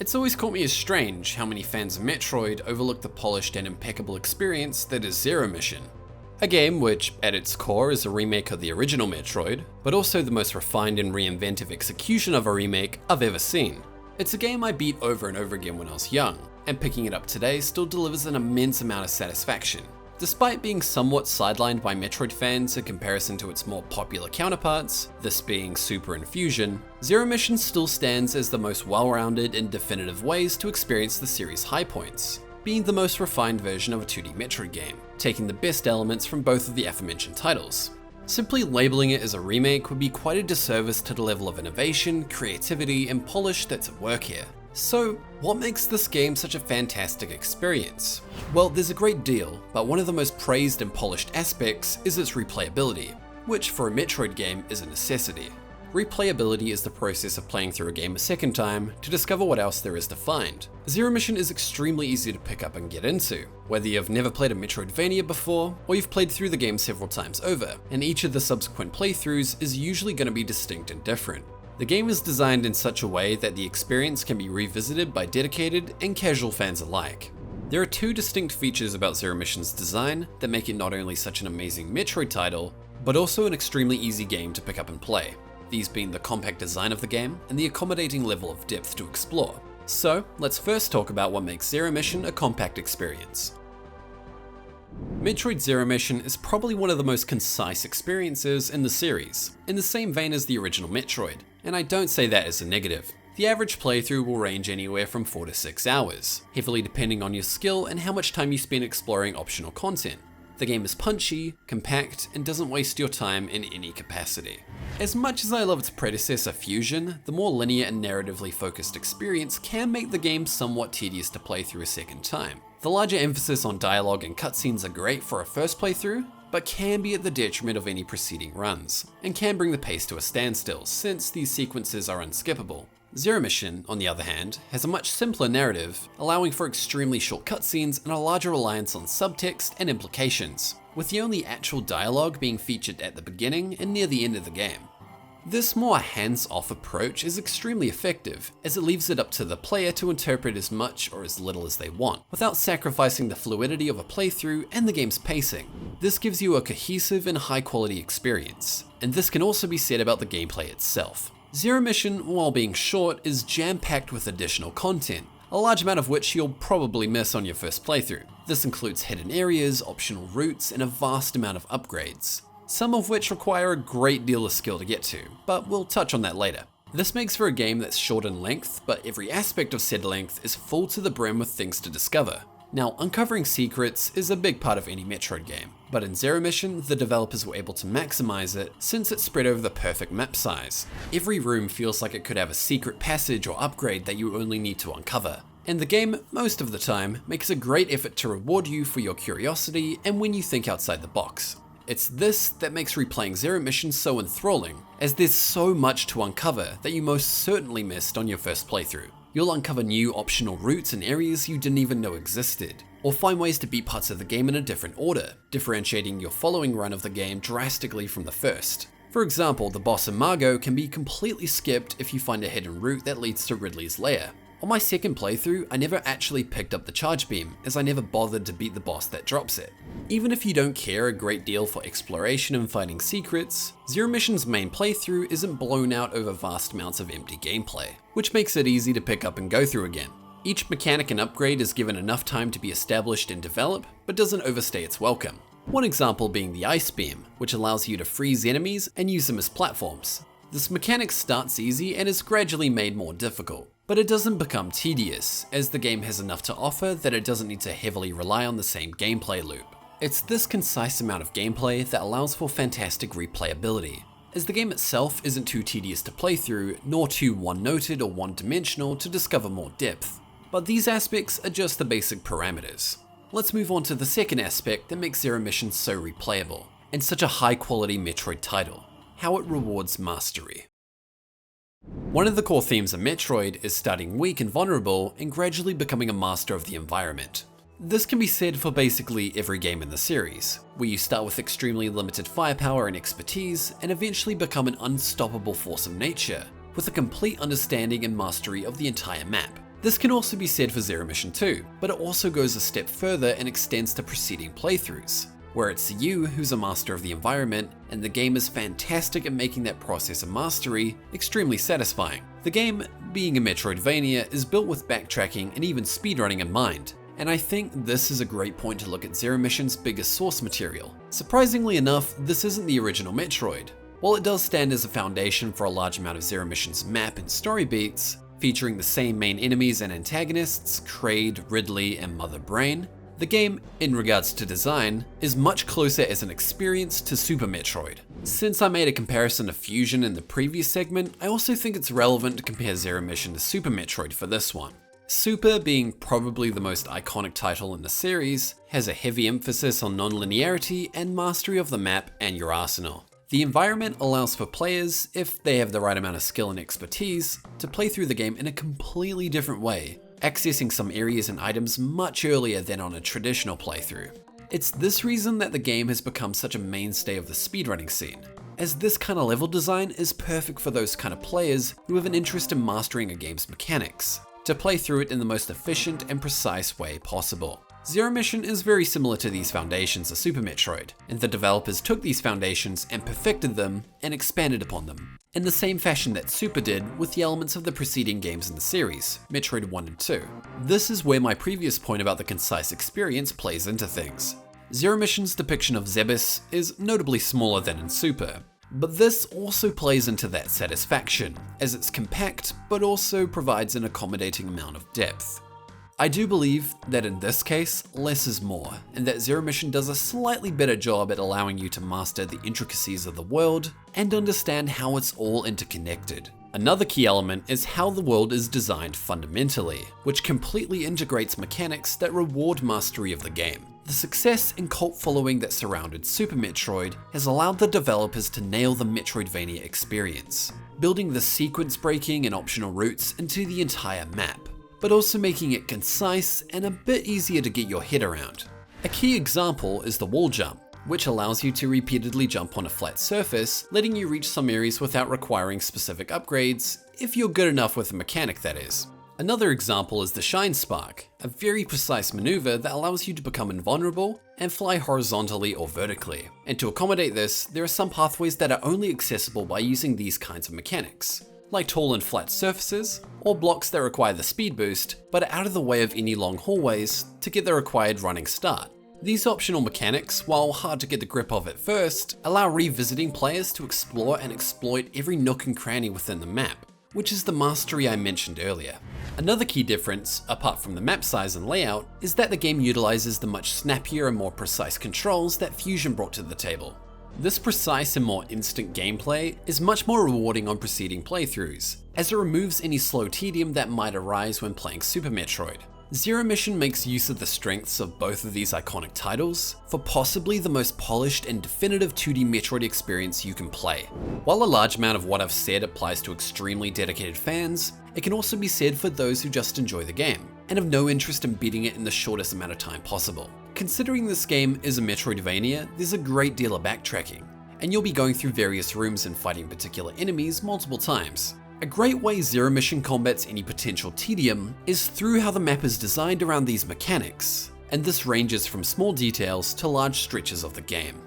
It's always caught me as strange how many fans of Metroid overlook the polished and impeccable experience that is Zero Mission. A game which, at its core, is a remake of the original Metroid, but also the most refined and reinventive execution of a remake I've ever seen. It's a game I beat over and over again when I was young, and picking it up today still delivers an immense amount of satisfaction. Despite being somewhat sidelined by Metroid fans in comparison to its more popular counterparts, this being Super and Fusion, Zero Mission still stands as the most well-rounded and definitive ways to experience the series' high points, being the most refined version of a 2D Metroid game, taking the best elements from both of the aforementioned titles. Simply labeling it as a remake would be quite a disservice to the level of innovation, creativity, and polish that's at work here. So, what makes this game such a fantastic experience? Well, there's a great deal, but one of the most praised and polished aspects is its replayability, which for a Metroid game is a necessity. Replayability is the process of playing through a game a second time to discover what else there is to find. Zero Mission is extremely easy to pick up and get into, whether you've never played a Metroidvania before, or you've played through the game several times over, and each of the subsequent playthroughs is usually going to be distinct and different. The game is designed in such a way that the experience can be revisited by dedicated and casual fans alike. There are two distinct features about Zero Mission's design that make it not only such an amazing Metroid title, but also an extremely easy game to pick up and play. These being the compact design of the game and the accommodating level of depth to explore. So, let's first talk about what makes Zero Mission a compact experience. Metroid Zero Mission is probably one of the most concise experiences in the series, in the same vein as the original Metroid, and I don't say that as a negative. The average playthrough will range anywhere from 4 to 6 hours, heavily depending on your skill and how much time you spend exploring optional content. The game is punchy, compact, and doesn't waste your time in any capacity. As much as I love its predecessor Fusion, the more linear and narratively focused experience can make the game somewhat tedious to play through a second time. The larger emphasis on dialogue and cutscenes are great for a first playthrough, but can be at the detriment of any preceding runs, and can bring the pace to a standstill since these sequences are unskippable. Zero Mission, on the other hand, has a much simpler narrative, allowing for extremely short cutscenes and a larger reliance on subtext and implications, with the only actual dialogue being featured at the beginning and near the end of the game. This more hands-off approach is extremely effective, as it leaves it up to the player to interpret as much or as little as they want, without sacrificing the fluidity of a playthrough and the game's pacing. This gives you a cohesive and high-quality experience, and this can also be said about the gameplay itself. Zero Mission, while being short, is jam-packed with additional content, a large amount of which you'll probably miss on your first playthrough. This includes hidden areas, optional routes, and a vast amount of upgrades, some of which require a great deal of skill to get to, but we'll touch on that later. This makes for a game that's short in length, but every aspect of said length is full to the brim with things to discover. Now, uncovering secrets is a big part of any Metroid game, but in Zero Mission, the developers were able to maximize it since it's spread over the perfect map size. Every room feels like it could have a secret passage or upgrade that you only need to uncover. And the game, most of the time, makes a great effort to reward you for your curiosity and when you think outside the box. It's this that makes replaying Zero Mission so enthralling, as there's so much to uncover that you most certainly missed on your first playthrough. You'll uncover new optional routes and areas you didn't even know existed, or find ways to beat parts of the game in a different order, differentiating your following run of the game drastically from the first. For example, the boss Imago can be completely skipped if you find a hidden route that leads to Ridley's lair. On my second playthrough, I never actually picked up the charge beam, as I never bothered to beat the boss that drops it. Even if you don't care a great deal for exploration and finding secrets, Zero Mission's main playthrough isn't blown out over vast amounts of empty gameplay, which makes it easy to pick up and go through again. Each mechanic and upgrade is given enough time to be established and develop, but doesn't overstay its welcome. One example being the ice beam, which allows you to freeze enemies and use them as platforms. This mechanic starts easy and is gradually made more difficult, but it doesn't become tedious, as the game has enough to offer that it doesn't need to heavily rely on the same gameplay loop. It's this concise amount of gameplay that allows for fantastic replayability, as the game itself isn't too tedious to play through, nor too one-noted or one-dimensional to discover more depth. But these aspects are just the basic parameters. Let's move on to the second aspect that makes Zero Mission so replayable, and such a high-quality Metroid title: how it rewards mastery. One of the core themes of Metroid is starting weak and vulnerable and gradually becoming a master of the environment. This can be said for basically every game in the series, where you start with extremely limited firepower and expertise and eventually become an unstoppable force of nature, with a complete understanding and mastery of the entire map. This can also be said for Zero Mission 2, but it also goes a step further and extends to preceding playthroughs, where it's you who's a master of the environment, and the game is fantastic at making that process of mastery extremely satisfying. The game, being a Metroidvania, is built with backtracking and even speedrunning in mind, and I think this is a great point to look at Zero Mission's biggest source material. Surprisingly enough, this isn't the original Metroid. While it does stand as a foundation for a large amount of Zero Mission's map and story beats, featuring the same main enemies and antagonists, Kraid, Ridley, and Mother Brain, the game, in regards to design, is much closer as an experience to Super Metroid. Since I made a comparison of Fusion in the previous segment, I also think it's relevant to compare Zero Mission to Super Metroid for this one. Super, being probably the most iconic title in the series, has a heavy emphasis on non-linearity and mastery of the map and your arsenal. The environment allows for players, if they have the right amount of skill and expertise, to play through the game in a completely different way, accessing some areas and items much earlier than on a traditional playthrough. It's this reason that the game has become such a mainstay of the speedrunning scene, as this kind of level design is perfect for those kind of players who have an interest in mastering a game's mechanics, to play through it in the most efficient and precise way possible. Zero Mission is very similar to these foundations of Super Metroid, and the developers took these foundations and perfected them and expanded upon them, in the same fashion that Super did with the elements of the preceding games in the series, Metroid 1 and 2. This is where my previous point about the concise experience plays into things. Zero Mission's depiction of Zebes is notably smaller than in Super, but this also plays into that satisfaction, as it's compact but also provides an accommodating amount of depth. I do believe that in this case, less is more, and that Zero Mission does a slightly better job at allowing you to master the intricacies of the world and understand how it's all interconnected. Another key element is how the world is designed fundamentally, which completely integrates mechanics that reward mastery of the game. The success and cult following that surrounded Super Metroid has allowed the developers to nail the Metroidvania experience, building the sequence-breaking and optional routes into the entire map, but also making it concise and a bit easier to get your head around. A key example is the wall jump, which allows you to repeatedly jump on a flat surface, letting you reach some areas without requiring specific upgrades, if you're good enough with the mechanic that is. Another example is the Shine Spark, a very precise maneuver that allows you to become invulnerable and fly horizontally or vertically. And to accommodate this, there are some pathways that are only accessible by using these kinds of mechanics, like tall and flat surfaces, or blocks that require the speed boost, but are out of the way of any long hallways to get the required running start. These optional mechanics, while hard to get the grip of at first, allow revisiting players to explore and exploit every nook and cranny within the map, which is the mastery I mentioned earlier. Another key difference, apart from the map size and layout, is that the game utilizes the much snappier and more precise controls that Fusion brought to the table. This precise and more instant gameplay is much more rewarding on preceding playthroughs, as it removes any slow tedium that might arise when playing Super Metroid. Zero Mission makes use of the strengths of both of these iconic titles for possibly the most polished and definitive 2D Metroid experience you can play. While a large amount of what I've said applies to extremely dedicated fans, it can also be said for those who just enjoy the game and have no interest in beating it in the shortest amount of time possible. Considering this game is a Metroidvania, there's a great deal of backtracking, and you'll be going through various rooms and fighting particular enemies multiple times. A great way Zero Mission combats any potential tedium is through how the map is designed around these mechanics, and this ranges from small details to large stretches of the game.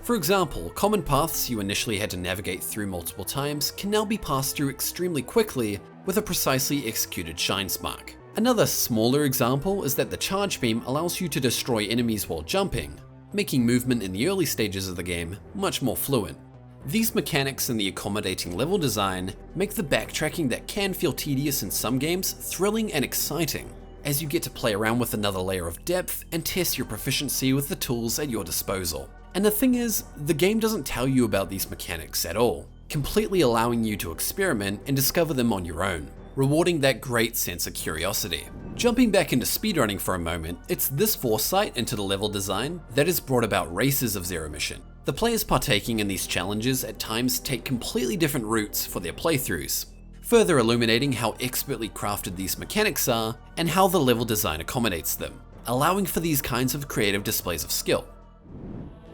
For example, common paths you initially had to navigate through multiple times can now be passed through extremely quickly with a precisely executed Shine Spark. Another smaller example is that the charge beam allows you to destroy enemies while jumping, making movement in the early stages of the game much more fluent. These mechanics and the accommodating level design make the backtracking that can feel tedious in some games thrilling and exciting, as you get to play around with another layer of depth and test your proficiency with the tools at your disposal. And the thing is, the game doesn't tell you about these mechanics at all, completely allowing you to experiment and discover them on your own, rewarding that great sense of curiosity. Jumping back into speedrunning for a moment, it's this foresight into the level design that has brought about races of Zero Mission. The players partaking in these challenges at times take completely different routes for their playthroughs, further illuminating how expertly crafted these mechanics are and how the level design accommodates them, allowing for these kinds of creative displays of skill.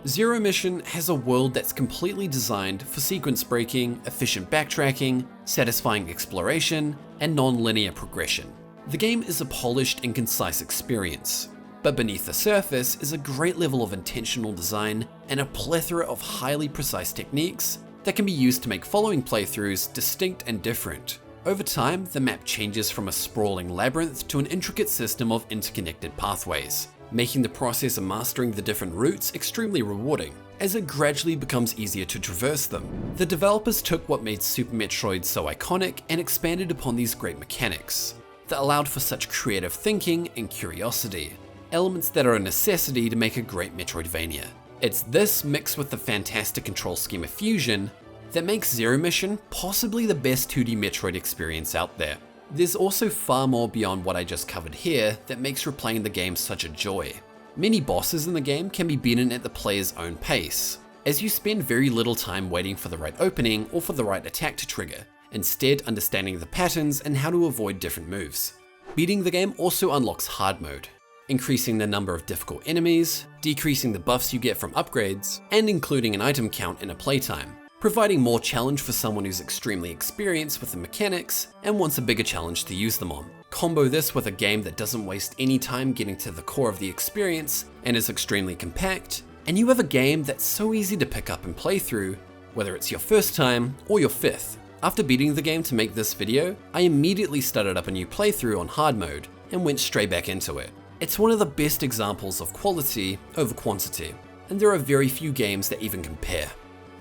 Zero Mission has a world that's completely designed for sequence breaking, efficient backtracking, satisfying exploration, and non-linear progression. The game is a polished and concise experience, but beneath the surface is a great level of intentional design and a plethora of highly precise techniques that can be used to make following playthroughs distinct and different. Over time, the map changes from a sprawling labyrinth to an intricate system of interconnected pathways, making the process of mastering the different routes extremely rewarding, as it gradually becomes easier to traverse them. The developers took what made Super Metroid so iconic and expanded upon these great mechanics that allowed for such creative thinking and curiosity, elements that are a necessity to make a great Metroidvania. It's this mixed with the fantastic control scheme of Fusion that makes Zero Mission possibly the best 2D Metroid experience out there. There's also far more beyond what I just covered here that makes replaying the game such a joy. Many bosses in the game can be beaten at the player's own pace, as you spend very little time waiting for the right opening or for the right attack to trigger, instead understanding the patterns and how to avoid different moves. Beating the game also unlocks hard mode, increasing the number of difficult enemies, decreasing the buffs you get from upgrades, and including an item count in a playtime, providing more challenge for someone who's extremely experienced with the mechanics and wants a bigger challenge to use them on. Combo this with a game that doesn't waste any time getting to the core of the experience and is extremely compact, and you have a game that's so easy to pick up and play through, whether it's your first time or your fifth. After beating the game to make this video, I immediately started up a new playthrough on hard mode and went straight back into it. It's one of the best examples of quality over quantity, and there are very few games that even compare.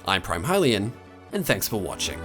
I'm PrimeHylian, and thanks for watching.